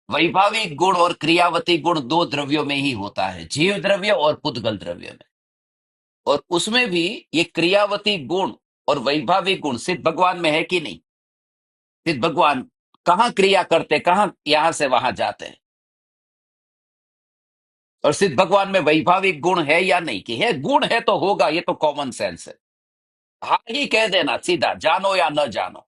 वैभाविक गुण और क्रियावती गुण दो द्रव्यों में ही होता है, जीव द्रव्य और पुद्गल द्रव्य में। और उसमें भी ये क्रियावती गुण और वैभाविक गुण सिद्ध भगवान में है कि नहीं? सिद्ध भगवान कहां क्रिया करते, कहां यहां से वहां जाते हैं? और सिद्ध भगवान में वैभाविक गुण है या नहीं? कि है, गुण है तो होगा, ये तो कॉमन सेंस है। हाँ ही कह देना सीधा, जानो या न जानो,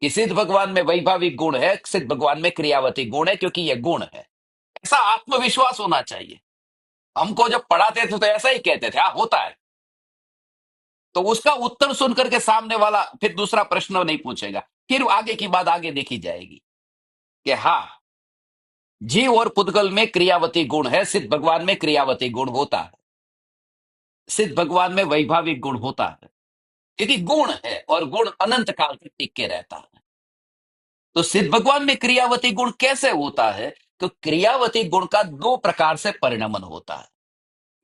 कि सिद्ध भगवान में वैभाविक गुण है, सिद्ध भगवान में क्रियावती गुण है, क्योंकि ये गुण है। ऐसा आत्मविश्वास होना चाहिए। हमको जब पढ़ाते थे तो ऐसा ही कहते थे, हाँ होता है। तो उसका उत्तर सुनकर के सामने वाला फिर दूसरा प्रश्न नहीं पूछेगा, फिर आगे की बात आगे देखी जाएगी कि हाँ, जीव और पुद्गल में क्रियावती गुण है, सिद्ध भगवान में क्रियावती गुण होता है, सिद्ध भगवान में वैभाविक गुण होता है, क्योंकि गुण है और गुण अनंत काल तक टिक के रहता है। तो सिद्ध भगवान में क्रियावती गुण कैसे होता है? तो क्रियावती गुण का दो प्रकार से परिणमन होता है।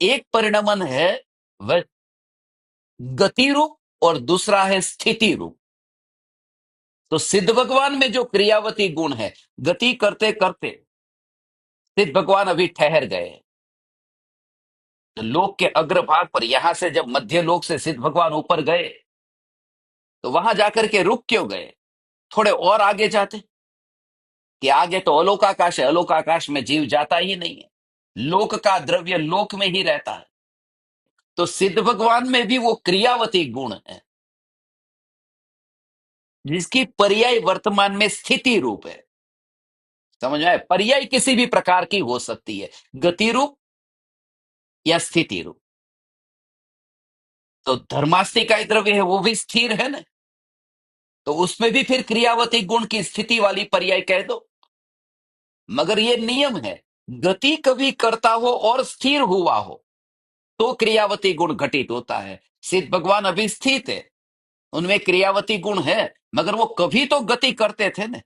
एक परिणमन है वह गति रूप, और दूसरा है स्थिति रूप। तो सिद्ध भगवान में जो क्रियावती गुण है, गति करते करते सिद्ध भगवान अभी ठहर गए। तो लोक के अग्रभाग पर, यहां से जब मध्य लोक से सिद्ध भगवान ऊपर गए, तो वहां जाकर के रुक क्यों गए? थोड़े और आगे जाते, कि आगे तो अलोकाकाश है, अलोकाकाश में जीव जाता ही नहीं है, लोक का द्रव्य लोक में ही रहता है। तो सिद्ध भगवान में भी वो क्रियावती गुण है, जिसकी पर्याय वर्तमान में स्थिति रूप है। समझ में आए? पर्याय किसी भी प्रकार की हो सकती है, गति रूप या स्थिति रूप। तो धर्मास्तिका द्रव्य है, वो भी स्थिर है ना, तो उसमें भी फिर क्रियावती गुण की स्थिति वाली पर्याय कह दो। मगर ये नियम है, गति कभी करता हो और स्थिर हुआ हो तो क्रियावती गुण घटित होता है। सिद्ध भगवान अभी स्थित है, उनमें क्रियावती गुण है, मगर वो कभी तो गति करते थे ना।